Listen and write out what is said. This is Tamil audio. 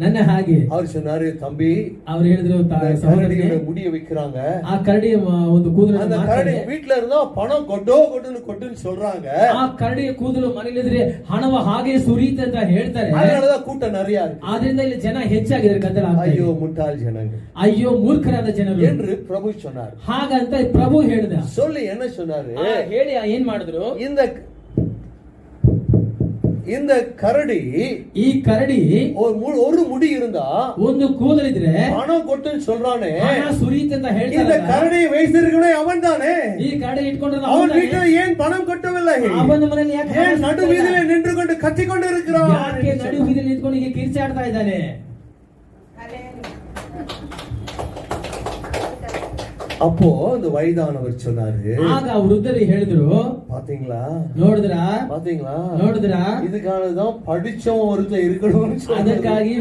ನನ್ನ ಹಾಗೆ அவர் சொன்னாரு, தம்பி ಅವ್ರು ಹೇಳಿದ್ರು கரடியோட முடிய வைக்கிறாங்க, ಆ ಕರಡಿಯ ಒಂದು ಕೂದಲು அந்த கரடி வீட்டுல இருந்தா பணம் கொட்டுன்னு சொல்றாங்க, ಆ ಕರಡಿಯ ಕೂದಲು ಮನೆಯಲ್ಲಿದ್ರೆ ಹಣವ ಹಾಗೆ ಸುರಿಯುತ್ತೆ ಅಂತ ಹೇಳ್ತಾರೆ. அதனாலதான் கூட்டம் நிறைய இருக்கு. ಆದ್ರಿಂದ ಇಲ್ಲಿ ಜನ ಹೆಚ್ಚಾಗಿದ್ದಾರೆ ಗದ್ದಲ. ஐயோ முட்டாள் ஜனங்க, ಅಯ್ಯೋ ಮೂರ್ಖರಾದ ಜನರು என்று பிரபு சொன்னார். ಹಾಗಂತ ಪ್ರಭು ಹೇಳಿದ. சொல்லி என்ன சொன்னாரு, ಹೇಳಿ ಏನ್ ಮಾಡಿದ್ರು, இந்த கரடி, ಈ ಕರಡಿ ஒரு முடி இருந்தா ಒಂದು ಕೂದಲಿದ್ರೆ பணம் கொட்டுன்னு சொல்றானே, ಹಣ ಸುರಿಯುತ್ತೆ ಅಂತ ಹೇಳ್ತಾರೆ. இந்த கரடி வைத்திருக்கவே அவன் தானே, ಈ ಕರಡಿ ಇಟ್ಕೊಂಡ್ರೆ அவன் வீட்டுல ஏன் பணம் கொட்டவில்லை, ಅವನ ಮನೆಯಲ್ಲಿ ಯಾಕೆ நடு வீதியில நின்று கொண்டு கத்திக்கொண்டு இருக்கிறான், ಯಾಕೆ ನಡು ಬೀದಿಯಲ್ಲಿ ನಿಂತ್ಕೊಂಡು ಹೀಗೆ ಕಿರ್ಚಾಡ್ತಾ ಇದ್ದಾನೆ. அப்போ இந்த வயதானவர் சொன்னாரு, ಆಗ ವೃದ್ಧರು ಹೇಳಿದ್ರು, பாத்தீங்களா ನೋಡಿದ್ರಾ பாத்தீங்களா, ನೋಡಿದ್ರಾ, இதுக்காகதான் படிச்சவன் ஒருத்தர் இருக்கணும்னு ಅದಕ್ಕಾಗಿ